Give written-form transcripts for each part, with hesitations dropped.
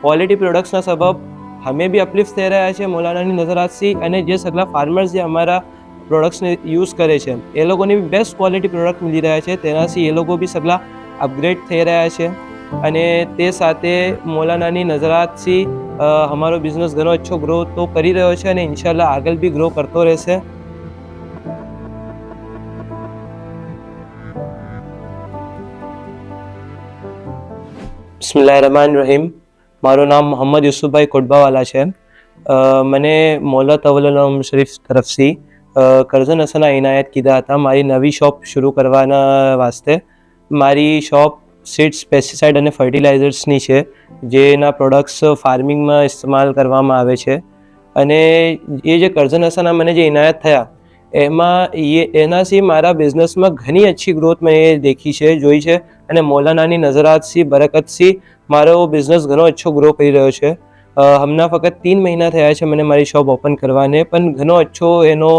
Quality પ્રોડક્ટ્સના સબબ અમે બી uplift થઈ રહ્યા છે મૌલાનાની નજરાતથી, અને જે સગલા ફાર્મર્સ જે અમારા પ્રોડક્ટ્સને યુઝ કરે છે એ લોકોને બી બેસ્ટ ક્વોલિટી પ્રોડક્ટ મળી રહ્યા છે, તેનાથી એ લોકો બી સગલા અપગ્રેડ થઈ રહ્યા છે. અને તે સાથે મૌલાનાની નજરાતથી અમારો બિઝનેસ ઘણો અચ્છો ગ્રો તો કરી રહ્યો છે અને ઇન્શાલ્લાહ આગળ બી ગ્રો કરતો રહેશે. બિસ્મિલ્લાહિર્રહમાનિર્રહીમ. મારું નામ મોહમ્મદ યુસુફભાઈ કોટબાવાલા છે. મને મૌલા તવલ્લુલ શરીફ તરફથી કરઝન હસના ઇનાયત કીધા હતા મારી નવી શોપ શરૂ કરવાના વાસ્તે. મારી શોપ સીડ્સ, પેસ્ટિસાઇડ અને ફર્ટિલાઇઝર્સની છે, જેના પ્રોડક્ટ્સ ફાર્મિંગમાં ઇસ્તેમાલ કરવામાં આવે છે. અને એ જે કરઝન હસના મને જે ઇનાયત થયા એનાથી મારા બિઝનેસમાં ઘણી અચ્છી ગ્રોથ મેં દેખી છે, જોઈ છે. અને મૌલાનાની નજરાતથી, બરકતથી મારો બિઝનેસ ઘણો અચ્છો ગ્રો કરી રહ્યો છે. હમણાં ફક્ત 3 મહિના થયા છે મને મારી શોપ ઓપન કરવાને, પણ ઘણો અચ્છો એનો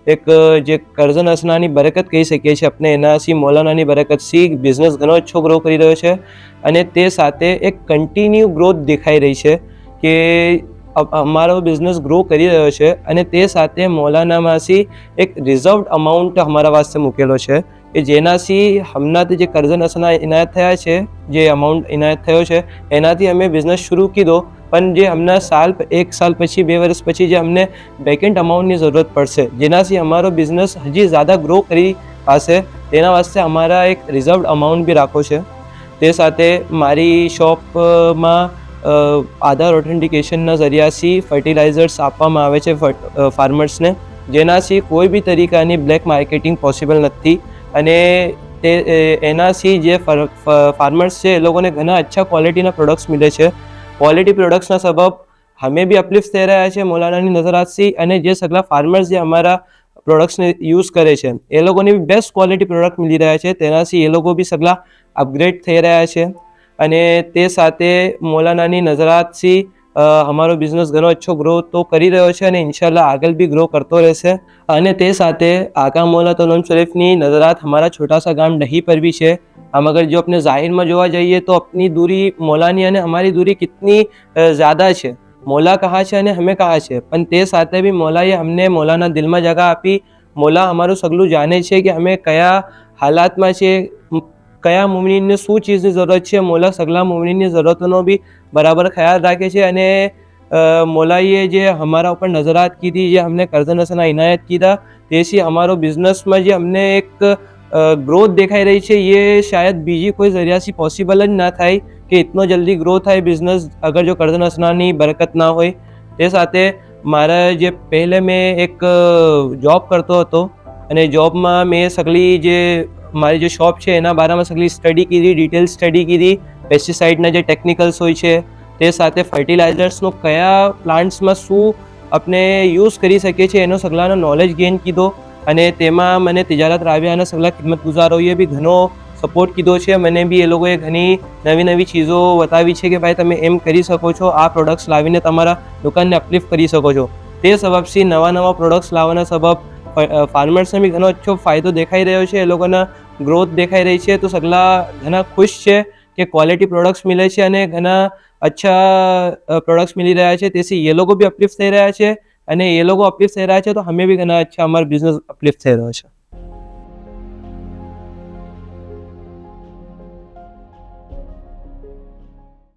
એક જે કરઝન હસનાની બરકત કહી શકીએ છીએ આપણે, એનાથી મૌલાનાની બરકતથી બિઝનેસ ઘણો અચ્છો ગ્રો કરી રહ્યો છે. અને તે સાથે એક કન્ટિન્યુ ગ્રોથ દેખાઈ રહી છે કે અમારો બિઝનેસ ગ્રો કરી રહ્યો છે. અને તે સાથે મૌલાનામાંથી એક રિઝર્વડ અમાઉન્ટ અમારા વાસ્તે મૂકેલો છે કે જેનાથી હમણાંથી જે કરઝન હસના ઇનાયત થયા છે, જે અમાઉન્ટ ઇનાયત થયો છે એનાથી અમે બિઝનેસ શરૂ કીધો. પણ જે હમણાં 1 સાલ પછી, 2 વર્ષ પછી જે અમને બેકેન્ડ અમાઉન્ટની જરૂરત પડશે, જેનાથી અમારો બિઝનેસ હજી ઝ્યાદા ગ્રો કરી પાસે, તેના વાસ્તે અમારા એક રિઝર્વડ અમાઉન્ટ બી રાખો છે. તે સાથે મારી શોપમાં આધાર ઓથેન્ટિકેશનના જરિયાથી ફર્ટિલાઇઝર્સ આપવામાં આવે છે ફાર્મર્સને, જેનાથી કોઈ બી તરીકાની બ્લેક માર્કેટિંગ પોસિબલ નથી. અને એનાથી જે ફાર્મર્સ છે એ લોકોને ઘણા અચ્છા ક્વોલિટીના પ્રોડક્ટ્સ મળે છે. ક્વોલિટી પ્રોડક્ટ્સના સબબ અમે બી અપલિફ્ટ થઈ રહ્યા છે મૌલાનાની નજરાતથી, અને જે સગલા ફાર્મર્સ જે અમારા પ્રોડક્ટ્સને યુઝ કરે છે એ લોકોને બી બેસ્ટ ક્વોલિટી પ્રોડક્ટ મળી રહ્યા છે, તેનાથી એ લોકો બી સગલા અપગ્રેડ થઈ રહ્યા છે. અને તે સાથે મૌલાનાની નજરાતથી અમારો બિઝનેસ ઘણો અચ્છો ગ્રો તો કરી રહ્યો છે અને ઇન્શાલ્લાહ આગળ બી ગ્રો કરતો રહેશે. અને તે સાથે આકા મૌલા તવલ્લુલ શરીફની નજરાત हमारा छोटा सा गांव डही पर भी है. हम अगर जो अपने ज़ाहिर में જોવા જઈએ તો अपनी दूरी मौलानी અને हमारी दूरी कितनी ज़्यादा છે. मौला कहाँ છે અને हमें कहाँ છે, પણ તે સાથે બી મૌલાએ અમને મૌલાના દિલમાં જગા આપી. મૌલા અમારું સગલું જાણે છે કે અમે કયા હાલાતમાં છે, કયા મુમિનને શું ચીજની જરૂરત છે. મૌલા સગલા મુમિનની જરૂરતોનો બી બરાબર ખ્યાલ રાખે છે. અને મૌલાએ જે हमारा ઉપર નજરાત કીધી, જે અમને કરઝન હસના ઇનાયત કીધા, તેથી અમારો બિઝનેસમાં જે અમને એક ગ્રોથ દેખાઈ રહી છે, ये शायद બીજી કોઈ જરિયાથી પોસિબલ જ ના થાય કે इतना જલ્દી ગ્રો થાય બિઝનેસ અગર જો કરઝન હસનાની બરકત ના હોય. તે સાથે મારા જે પહેલે મેં એક જોબ કરતો હતો, અને જોબમાં મેં સગલી જે મારી જે શોપ છે એના બારામાં સગલી સ્ટડી કીધી, ડિટેલ સ્ટડી કીધી. પેસ્ટિસાઇડના જે ટેકનિકલ્સ હોય છે, તે સાથે ફર્ટિલાઇઝર્સનો કયા પ્લાન્ટ્સમાં શું આપણે યુઝ કરી શકીએ છીએ એનો સગલાનો નોલેજ ગેઇન કીધો. અને તેમાં મને તિજારત રાબિયાના સગલા ખિદમત ગુજારોએ બી ઘણો સપોર્ટ કીધો છે. મને બી એ લોકોએ ઘણી નવી ચીજો બતાવી છે કે ભાઈ તમે એમ કરી શકો છો, આ પ્રોડક્ટ્સ લાવીને તમારા દુકાનને અપલિફ્ટ કરી શકો છો. તે સબબથી નવા પ્રોડક્ટ્સ લાવવાના સબબ ફાર્મર્સને બી ઘણો અચ્છો ફાયદો દેખાઈ રહ્યો છે, એ લોકોના ગ્રોથ દેખાઈ રહી છે. તો સગલા ઘણા ખુશ છે કે ક્વોલિટી પ્રોડક્ટ્સ મળે છે અને ઘણા અચ્છા પ્રોડક્ટ્સ મળી રહ્યા છે. તેથી એ લોકો બી અપલિફ્ટ થઈ રહ્યા છે, અને એ લોકો અપલિફ્ટ થઈ રહ્યા છે તો અમે બી ઘણા અચ્છા અમારો બિઝનેસ અપલિફ્ટ થઈ રહ્યો છે.